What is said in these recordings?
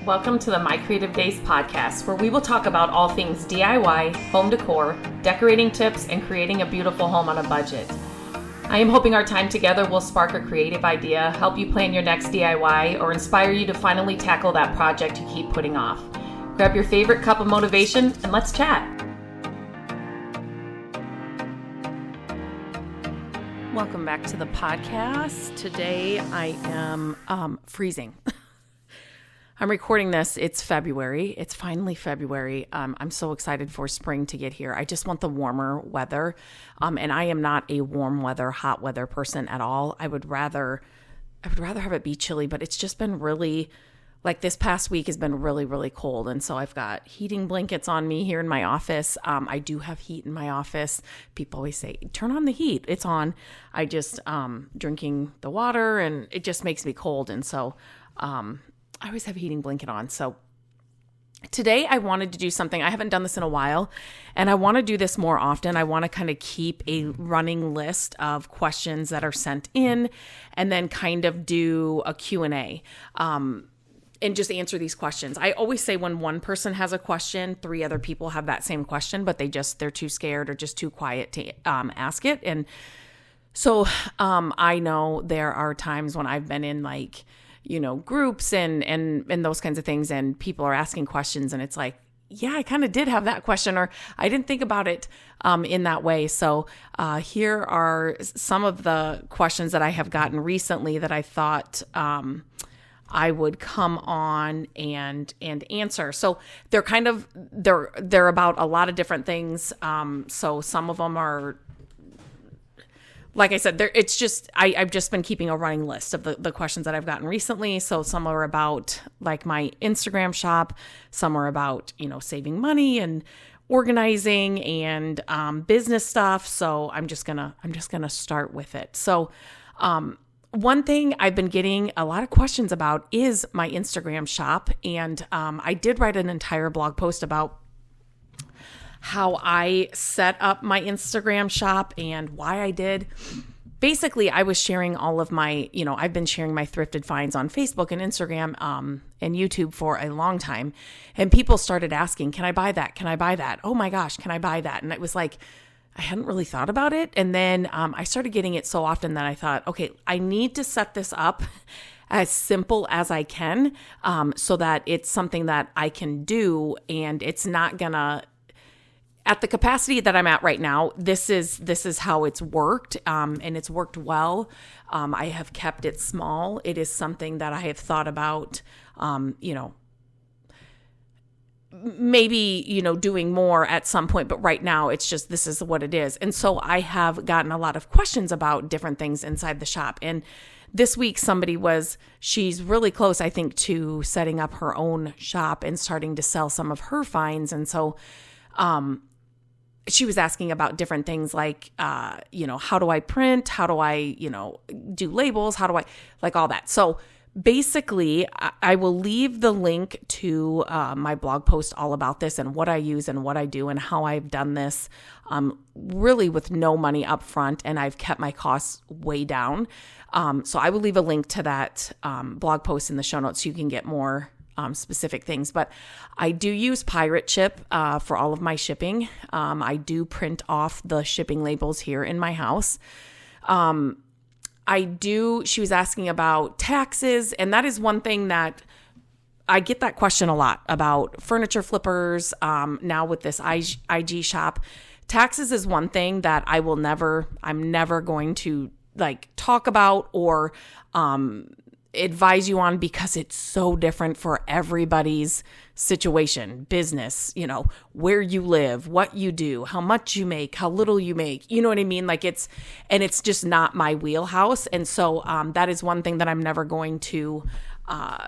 Welcome to the My Creative Days podcast, where we will talk about all things DIY, home decor, decorating tips, and creating a beautiful home on a budget. I am hoping our time together will spark a creative idea, help you plan your next DIY, or inspire you to finally tackle that project you keep putting off. Grab your favorite cup of motivation and let's chat. Welcome back to the podcast. Today I am freezing. I'm recording this. It's February. It's finally February. I'm so excited for spring to get here. I just want the warmer weather. And I am not a warm weather, hot weather person at all. I would rather have it be chilly, but it's just been really, like this past week has been really, really cold. And so I've got heating blankets on me here in my office. I do have heat in my office. People always say, turn on the heat. It's on. I just drinking the water and it just makes me cold. And so I always have a heating blanket on. So today I wanted to do something. I haven't done this in a while, and I want to do this more often. I want to kind of keep a running list of questions that are sent in and then kind of do a Q&A and just answer these questions. I always say when one person has a question, 3 other people have that same question, but they're too scared or just too quiet to ask it. And so I know there are times when I've been in groups and those kinds of things, and people are asking questions, and it's like, yeah, I kind of did have that question, or I didn't think about it in that way. So here are some of the questions that I have gotten recently that I thought I would come on and answer. So they're about a lot of different things. So some of them are, like I said, it's just, I've just been keeping a running list of the questions that I've gotten recently. So some are about like my Instagram shop. Some are about, saving money and organizing and business stuff. So I'm just gonna start with it. So one thing I've been getting a lot of questions about is my Instagram shop. And I did write an entire blog post about how I set up my Instagram shop and why I did. Basically, I was sharing all of my, I've been sharing my thrifted finds on Facebook and Instagram and YouTube for a long time. And people started asking, can I buy that? Can I buy that? Oh my gosh, can I buy that? And it was like, I hadn't really thought about it. And then I started getting it so often that I thought, okay, I need to set this up as simple as I can so that it's something that I can do and it's not gonna, at the capacity that I'm at right now, this is how it's worked, and it's worked well. I have kept it small. It is something that I have thought about, maybe, doing more at some point, but right now it's just, this is what it is. And so I have gotten a lot of questions about different things inside the shop. And this week she's really close, I think, to setting up her own shop and starting to sell some of her finds. And so, she was asking about different things like, how do I print? How do I, do labels? How do I, like all that. So basically, I will leave the link to my blog post all about this and what I use and what I do and how I've done this really with no money up front, and I've kept my costs way down. So I will leave a link to that blog post in the show notes so you can get more specific things. But I do use Pirate Ship for all of my shipping. I do print off the shipping labels here in my house. She was asking about taxes, and that is one thing that I get that question a lot about furniture flippers. Now with this IG shop, taxes is one thing that I'm never going to talk about or advise you on, because it's so different for everybody's situation, business, where you live, what you do, how much you make, how little you make, you know what I mean? It's just not my wheelhouse. And so that is one thing that I'm never going to tell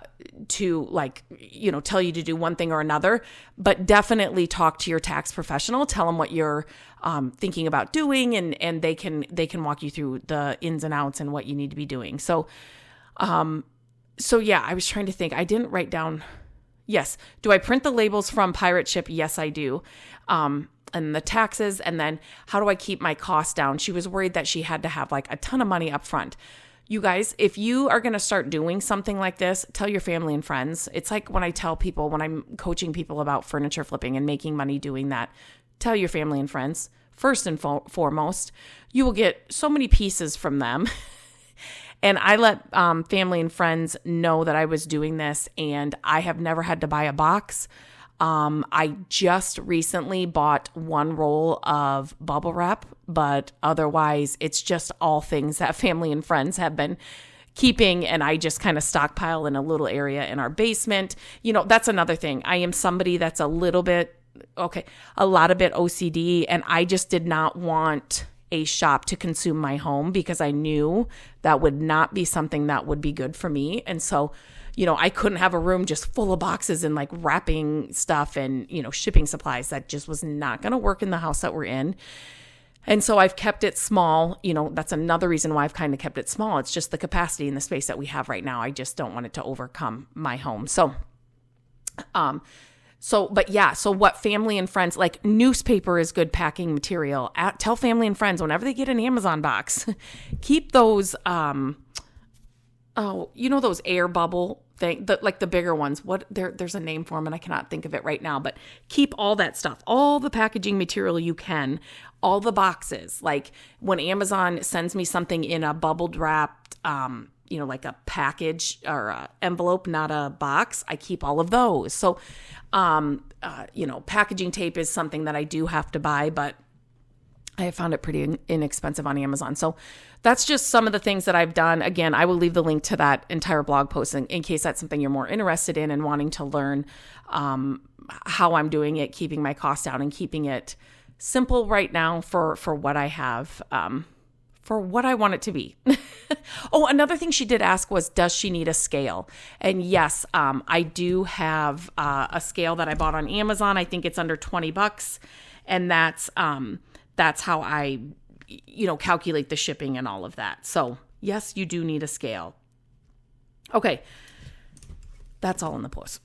you to do one thing or another, but definitely talk to your tax professional, tell them what you're thinking about doing, and they can walk you through the ins and outs and what you need to be doing. So yeah, I was trying to think. I didn't write down. Yes. Do I print the labels from Pirate Ship? Yes, I do. And the taxes. And then how do I keep my costs down? She was worried that she had to have a ton of money up front. You guys, if you are going to start doing something like this, tell your family and friends. It's like when I tell people, when I'm coaching people about furniture flipping and making money doing that, tell your family and friends. First and foremost, you will get so many pieces from them. And I let family and friends know that I was doing this, and I have never had to buy a box. I just recently bought one roll of bubble wrap, but otherwise it's just all things that family and friends have been keeping, and I just kind of stockpile in a little area in our basement. That's another thing. I am somebody that's a lot of bit OCD, and I just did not want a shop to consume my home because I knew that would not be something that would be good for me. And so I couldn't have a room just full of boxes and like wrapping stuff and, shipping supplies. That just was not going to work in the house that we're in. And so I've kept it small. That's another reason why I've kind of kept it small. It's just the capacity and the space that we have right now. I just don't want it to overcome my home. So what family and friends, like newspaper is good packing material. Tell family and friends whenever they get an Amazon box, keep those, those air bubble thing, like the bigger ones. There's a name for them and I cannot think of it right now, but keep all that stuff, all the packaging material you can, all the boxes. Like when Amazon sends me something in a bubbled wrapped, like a package or a envelope, not a box, I keep all of those. So, packaging tape is something that I do have to buy, but I have found it pretty inexpensive on Amazon. So that's just some of the things that I've done. Again, I will leave the link to that entire blog post in case that's something you're more interested in and wanting to learn how I'm doing it, keeping my costs down and keeping it simple right now for what I have, for what I want it to be. Oh, another thing she did ask was, does she need a scale? And yes, I do have a scale that I bought on Amazon. I think it's under $20, and that's how I, calculate the shipping and all of that. So yes, you do need a scale. Okay, that's all in the post.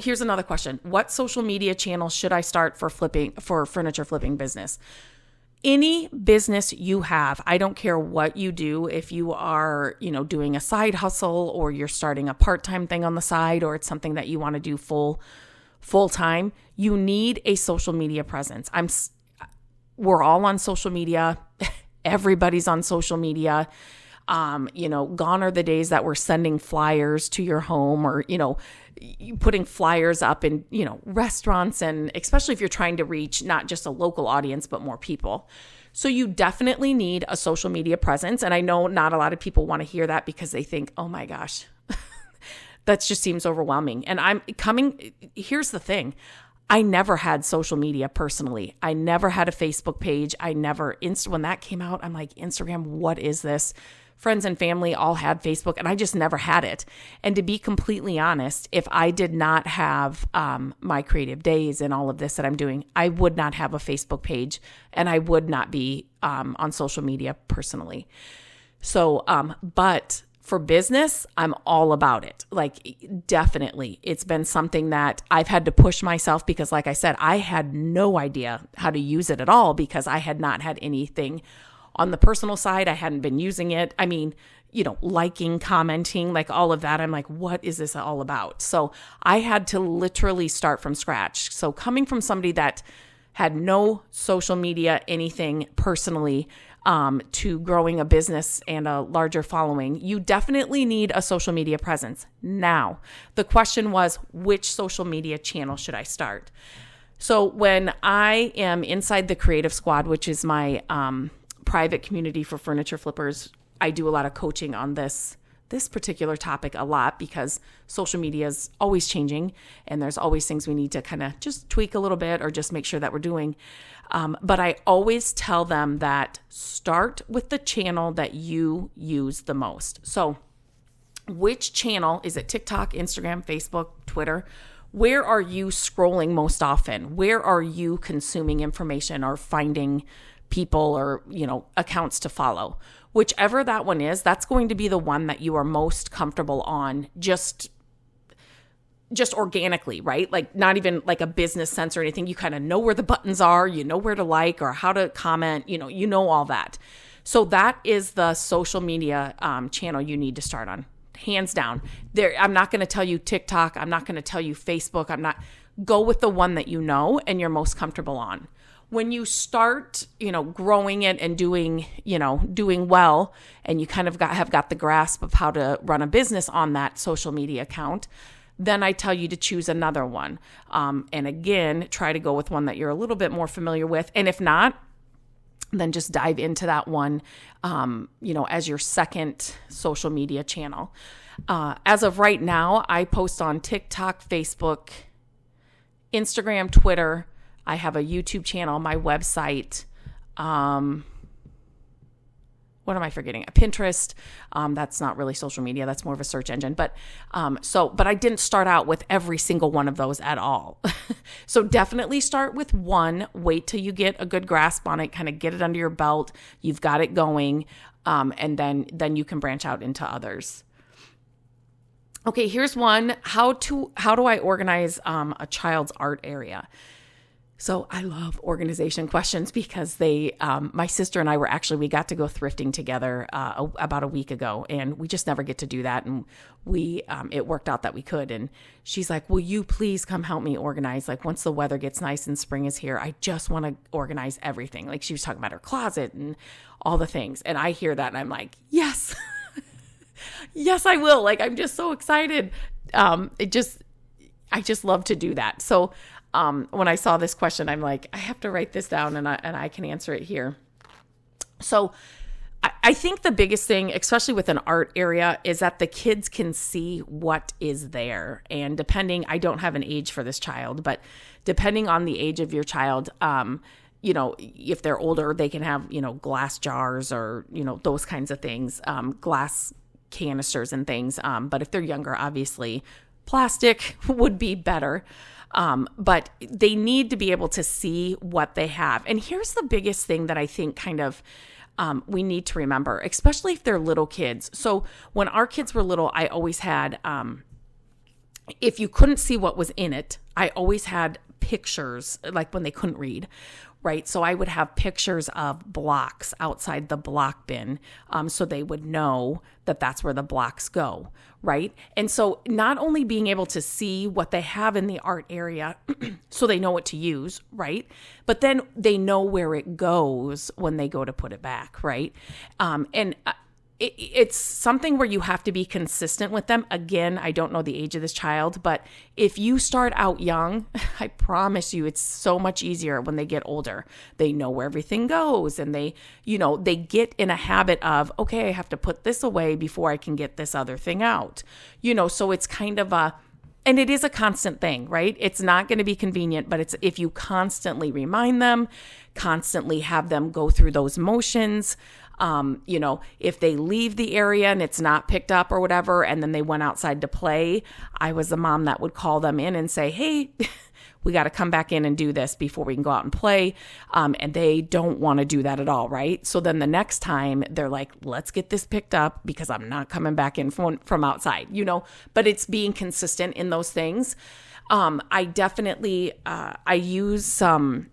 Here's another question. What social media channel should I start for furniture flipping business? Any business you have, I don't care what you do, if you are, doing a side hustle or you're starting a part-time thing on the side, or it's something that you want to do full time, you need a social media presence. We're all on social media. Everybody's on social media. Gone are the days that we're sending flyers to your home or, putting flyers up in, restaurants, and especially if you're trying to reach not just a local audience, but more people. So you definitely need a social media presence. And I know not a lot of people want to hear that because they think, oh my gosh, that just seems overwhelming. And here's the thing. I never had social media personally. I never had a Facebook page. When that came out, I'm like, Instagram, what is this? Friends and family all had Facebook, and I just never had it. And to be completely honest, if I did not have my creative days and all of this that I'm doing, I would not have a Facebook page, and I would not be on social media personally. So, but for business, I'm all about it. Like, definitely. It's been something that I've had to push myself because, like I said, I had no idea how to use it at all because I had not had anything on the personal side. I hadn't been using it. I mean, liking, commenting, like all of that. I'm like, what is this all about? So I had to literally start from scratch. So coming from somebody that had no social media, anything personally, to growing a business and a larger following, you definitely need a social media presence. Now, the question was, which social media channel should I start? So when I am inside the Creative Squad, which is my private community for furniture flippers, I do a lot of coaching on this particular topic a lot because social media is always changing and there's always things we need to kind of just tweak a little bit or just make sure that we're doing. But I always tell them that start with the channel that you use the most. So which channel, is it TikTok, Instagram, Facebook, Twitter? Where are you scrolling most often? Where are you consuming information or finding people or, accounts to follow? Whichever that one is, that's going to be the one that you are most comfortable on just organically, right? Like not even like a business sense or anything. You kind of know where the buttons are, you know where to like or how to comment, you know all that. So that is the social media channel you need to start on, hands down. There, I'm not going to tell you TikTok. I'm not going to tell you Facebook. Go with the one that you know and you're most comfortable on. When you start, growing it and doing well, and you kind of have got the grasp of how to run a business on that social media account, then I tell you to choose another one. And again, try to go with one that you're a little bit more familiar with. And if not, then just dive into that one, as your second social media channel. As of right now, I post on TikTok, Facebook, Instagram, Twitter. I have a YouTube channel, my website. What am I forgetting? Pinterest. That's not really social media. That's more of a search engine. But I didn't start out with every single one of those at all. So definitely start with one. Wait till you get a good grasp on it. Kind of get it under your belt. You've got it going, and then you can branch out into others. Okay, here's one. How do I organize a child's art area? So I love organization questions because my sister and I we got to go thrifting together about a week ago, and we just never get to do that. And it worked out that we could. And she's like, will you please come help me organize? Like once the weather gets nice and spring is here, I just want to organize everything. Like she was talking about her closet and all the things. And I hear that and I'm like, yes, yes, I will. Like, I'm just so excited. I just love to do that. So, when I saw this question, I'm like, I have to write this down and I can answer it here. So I think the biggest thing, especially with an art area, is that the kids can see what is there. And I don't have an age for this child, but depending on the age of your child, if they're older, they can have, glass jars or, those kinds of things, glass canisters and things. But if they're younger, obviously plastic would be better. But they need to be able to see what they have. And here's the biggest thing that I think kind of we need to remember, especially if they're little kids. So when our kids were little, I always had, if you couldn't see what was in it, I always had pictures, like when they couldn't read, right? So I would have pictures of blocks outside the block bin, so they would know that that's where the blocks go, right? And so not only being able to see what they have in the art area so they know what to use, right? But then they know where it goes when they go to put it back, right? It's something where you have to be consistent with them. Again, I don't know the age of this child, but if you start out young, I promise you it's so much easier when they get older. They know where everything goes and they get in a habit of, okay, I have to put this away before I can get this other thing out. So it's kind of and it is a constant thing, right? It's not going to be convenient, but it's if you constantly remind them, constantly have them go through those motions. If they leave the area and it's not picked up or whatever, and then they went outside to play, I was the mom that would call them in and say, hey, we got to come back in and do this before we can go out and play. And they don't want to do that at all, right? So then the next time they're like, let's get this picked up because I'm not coming back in from outside, but it's being consistent in those things. I definitely, I use some...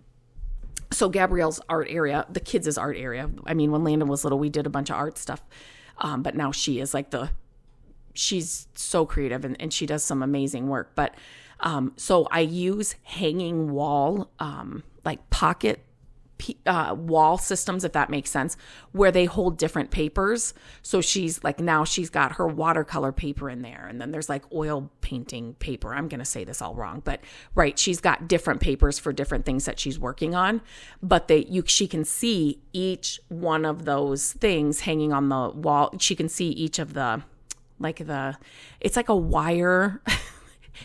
So Gabrielle's art area, the kids' art area. I mean, when Landon was little, we did a bunch of art stuff. But now she is she's so creative and she does some amazing work. But so I use hanging wall, like pocket wall systems, if that makes sense, where they hold different papers. So she's got her watercolor paper in there, and then there's like oil painting paper. I'm going to say this all wrong, but right. She's got different papers for different things that she's working on, but she can see each one of those things hanging on the wall. She can see each of it's like a wire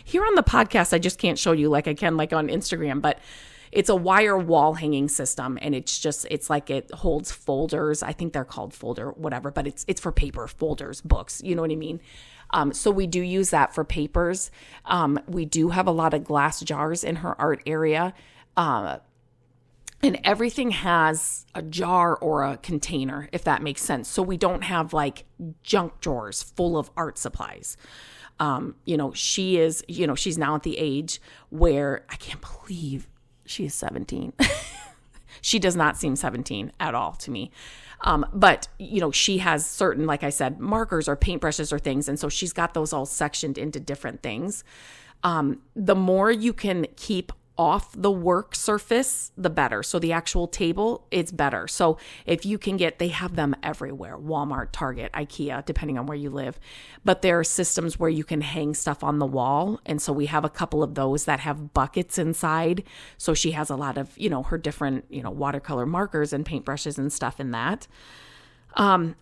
here on the podcast. I just can't show you like I can like on Instagram, but it's a wire wall hanging system, and it's like it holds folders. I think they're called folder, whatever, but it's for paper, folders, books. You know what I mean? So we do use that for papers. We do have a lot of glass jars in her art area. And everything has a jar or a container, if that makes sense. So we don't have like junk drawers full of art supplies. She is, she's now at the age where I can't believe she is 17. She does not seem 17 at all to me. But, she has certain, like I said, markers or paintbrushes or things. And so she's got those all sectioned into different things. The more you can keep off the work surface, the better. So the actual table, it's better. So if you can they have them everywhere, Walmart, Target, IKEA, depending on where you live. But there are systems where you can hang stuff on the wall. And so we have a couple of those that have buckets inside. So she has a lot of, her different, watercolor markers and paintbrushes and stuff in that.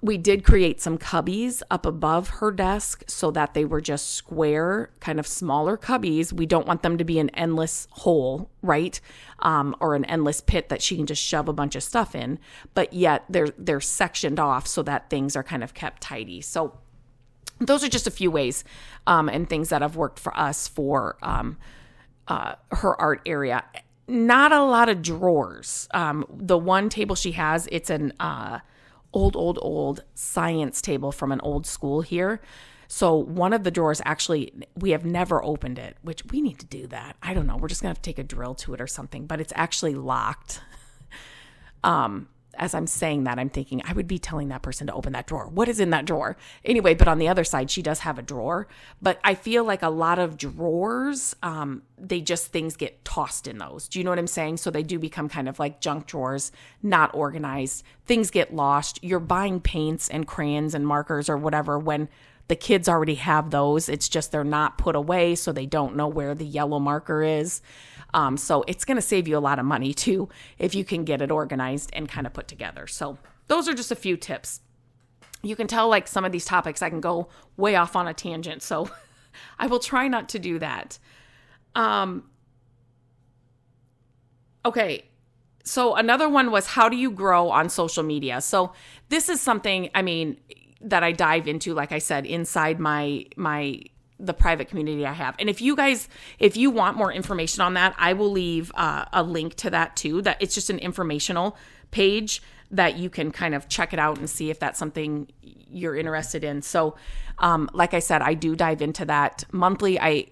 We did create some cubbies up above her desk so that they were just square, kind of smaller cubbies. We don't want them to be an endless hole, right? Or an endless pit that she can just shove a bunch of stuff in, but yet they're sectioned off so that things are kind of kept tidy. So those are just a few ways and things that have worked for us for her art area. Not a lot of drawers. The one table she has, it's an old science table from an old school here. So one of the drawers, actually, we have never opened it, which we need to do that. I don't know. We're just going to have to take a drill to it or something, but it's actually locked. As I'm saying that, I'm thinking I would be telling that person to open that drawer. What is in that drawer? Anyway, but on the other side, she does have a drawer. But I feel like a lot of drawers, things get tossed in those. Do you know what I'm saying? So they do become kind of like junk drawers, not organized. Things get lost. You're buying paints and crayons and markers or whatever when the kids already have those. It's just they're not put away, so they don't know where the yellow marker is. So it's going to save you a lot of money too if you can get it organized and kind of put together. So those are just a few tips. You can tell like some of these topics I can go way off on a tangent, so I will try not to do that. Okay. So another one was, how do you grow on social media? So this is something, that I dive into, like I said, inside the private community I have. And if you want more information on that, I will leave a link to that too. That it's just an informational page that you can kind of check it out and see if that's something you're interested in. So, like I said, I do dive into that monthly. I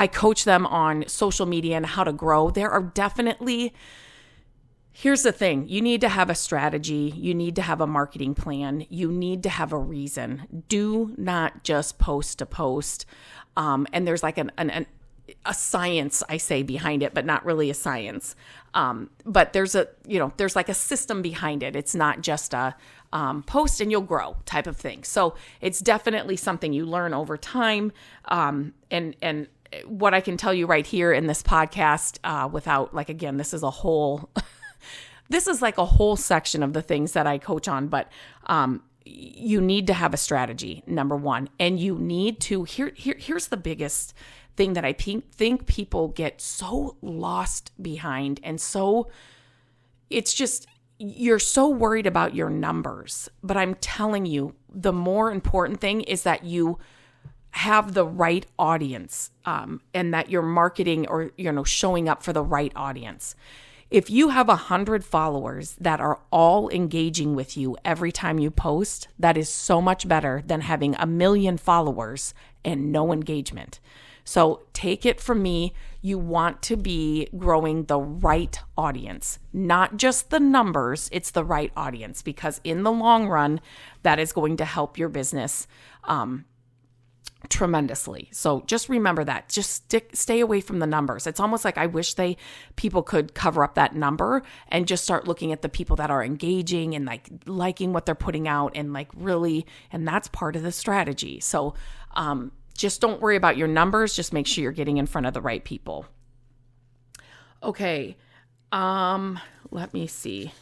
coach them on social media and how to grow. There are definitely, here's the thing. You need to have a strategy. You need to have a marketing plan. You need to have a reason. Do not just post to post. And there's like a science, I say, behind it, but not really a science. But there's like a system behind it. It's not just a post and you'll grow type of thing. So it's definitely something you learn over time. And what I can tell you right here in this podcast, without like, again, this is a whole this is like a whole section of the things that I coach on, but you need to have a strategy, number one. And you need to, here's the biggest thing that I think people get so lost behind. And so it's just, you're so worried about your numbers. But I'm telling you, the more important thing is that you have the right audience and that you're marketing or, showing up for the right audience. If you have 100 followers that are all engaging with you every time you post, that is so much better than having 1 million followers and no engagement. So take it from me, you want to be growing the right audience, not just the numbers, it's the right audience, because in the long run, that is going to help your business tremendously. So just remember that. Just stay away from the numbers. It's almost like I wish people could cover up that number and just start looking at the people that are engaging and like liking what they're putting out and like really, and that's part of the strategy. So just don't worry about your numbers. Just make sure you're getting in front of the right people. Okay. Let me see.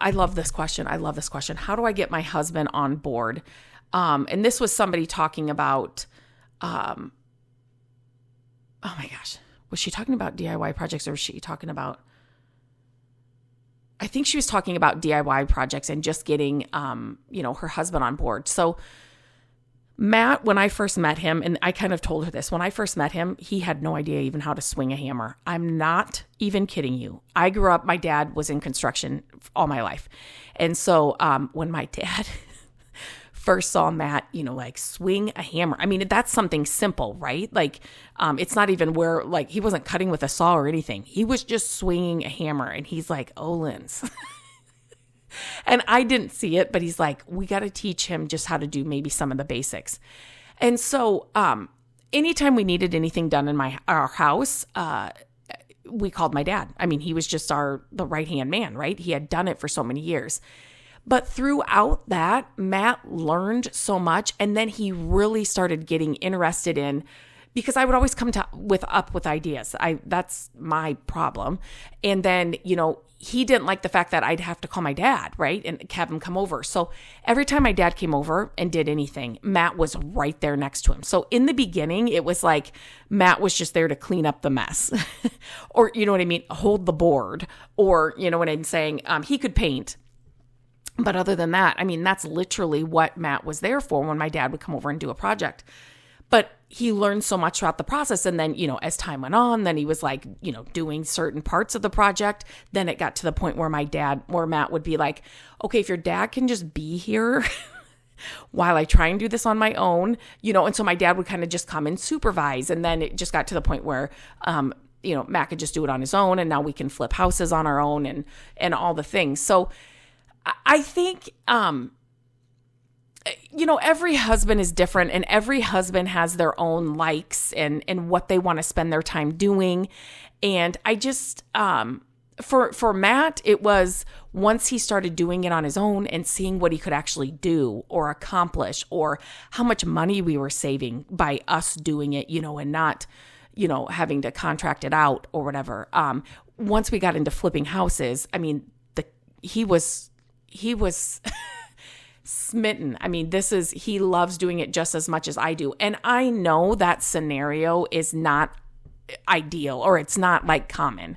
I love this question. How do I get my husband on board? And this was somebody talking about, oh my gosh, was she talking about DIY projects or was she talking about, I think she was talking about DIY projects and just getting, her husband on board. So Matt, when I first met him, and I kind of told her this, when I first met him, he had no idea even how to swing a hammer. I'm not even kidding you. I grew up, my dad was in construction all my life. And so when my dad first saw Matt, like swing a hammer. I mean, that's something simple, right? Like, it's not even where, like, he wasn't cutting with a saw or anything. He was just swinging a hammer, and he's like, Olens. And I didn't see it, but he's like, we got to teach him just how to do maybe some of the basics. And so, anytime we needed anything done in our house, we called my dad. I mean, he was just the right-hand man, right? He had done it for so many years. But throughout that, Matt learned so much, and then he really started getting interested in, because I would always come up with ideas. That's my problem. And then, he didn't like the fact that I'd have to call my dad, right? And have him come over. So every time my dad came over and did anything, Matt was right there next to him. So in the beginning, it was like Matt was just there to clean up the mess or, you know what I mean? Hold the board, or, you know what I'm saying? He could paint. But other than that, I mean, that's literally what Matt was there for when my dad would come over and do a project. But he learned so much throughout the process. And then, as time went on, then he was like, doing certain parts of the project. Then it got to the point where Matt would be like, okay, if your dad can just be here while I try and do this on my own, and so my dad would kind of just come and supervise. And then it just got to the point where, Matt could just do it on his own. And now we can flip houses on our own and all the things. So I think, every husband is different, and every husband has their own likes and what they want to spend their time doing. And I just, for Matt, it was once he started doing it on his own and seeing what he could actually do or accomplish, or how much money we were saving by us doing it, and not, having to contract it out or whatever. Once we got into flipping houses, I mean, he was smitten. I mean, he loves doing it just as much as I do. And I know that scenario is not ideal, or it's not like common.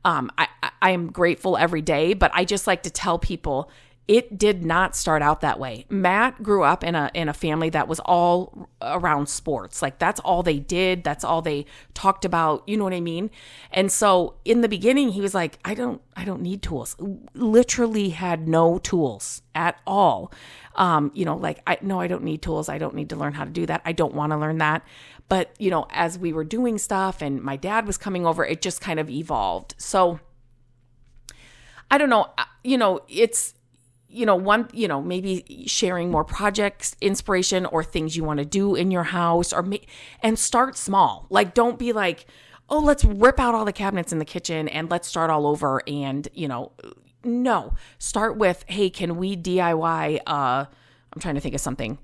I am grateful every day, but I just like to tell people it did not start out that way. Matt grew up in a family that was all around sports. Like, that's all they did. That's all they talked about. You know what I mean? And so in the beginning, he was like, I don't need tools. Literally had no tools at all. I don't need tools. I don't need to learn how to do that. I don't want to learn that. But, as we were doing stuff and my dad was coming over, it just kind of evolved. So I don't know, it's, maybe sharing more projects, inspiration, or things you want to do in your house, and start small. Like, don't be like, oh, let's rip out all the cabinets in the kitchen and let's start all over. And, no, start with, hey, can we DIY, I'm trying to think of something,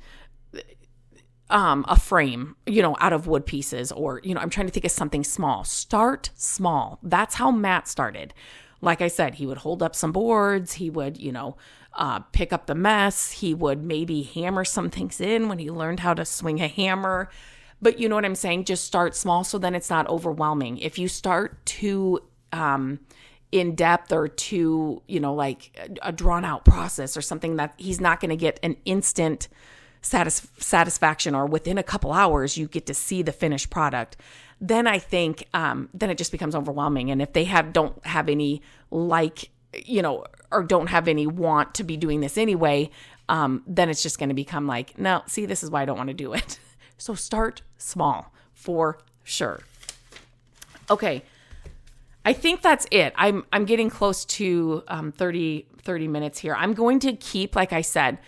a frame, out of wood pieces, or, I'm trying to think of something small. Start small. That's how Matt started. Like I said, he would hold up some boards. He would, pick up the mess. He would maybe hammer some things in when he learned how to swing a hammer. But you know what I'm saying? Just start small, so then it's not overwhelming. If you start too in depth, or too, like a drawn out process or something, that he's not going to get an instant satisfaction, or within a couple hours you get to see the finished product, then I think then it just becomes overwhelming. And if they don't have any or don't have any want to be doing this anyway, then it's just going to become like, no, see, this is why I don't want to do it. So start small for sure. Okay. I think that's it. I'm getting close to 30 minutes here. I'm going to keep, like I said,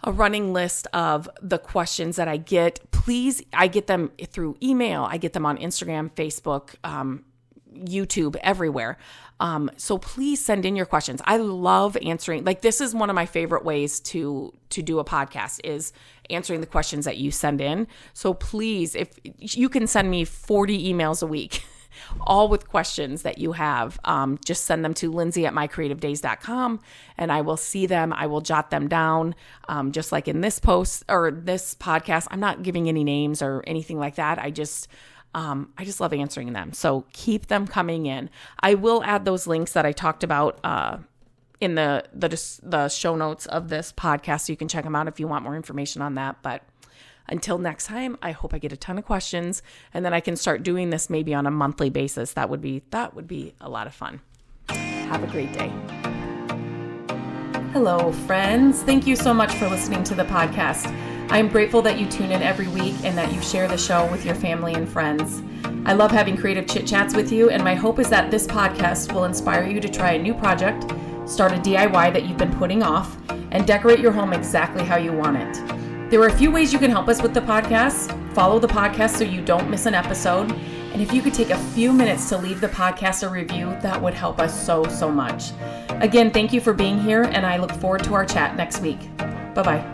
a running list of the questions that I get. Please, I get them through email. I get them on Instagram, Facebook, YouTube, everywhere. So please send in your questions. I love answering. Like, this is one of my favorite ways to do a podcast, is answering the questions that you send in. So please, if you can send me 40 emails a week, all with questions that you have, just send them to Lindsay@mycreativedays.com, and I will see them. I will jot them down. Just like in this post or this podcast, I'm not giving any names or anything like that. I just love answering them. So keep them coming in. I will add those links that I talked about in the show notes of this podcast, so you can check them out if you want more information on that. But until next time, I hope I get a ton of questions, and then I can start doing this maybe on a monthly basis. That would be a lot of fun. Have a great day. Hello, friends. Thank you so much for listening to the podcast. I am grateful that you tune in every week and that you share the show with your family and friends. I love having creative chit chats with you, and my hope is that this podcast will inspire you to try a new project, start a DIY that you've been putting off, and decorate your home exactly how you want it. There are a few ways you can help us with the podcast. Follow the podcast so you don't miss an episode. And if you could take a few minutes to leave the podcast a review, that would help us so much. Again, thank you for being here, and I look forward to our chat next week. Bye-bye.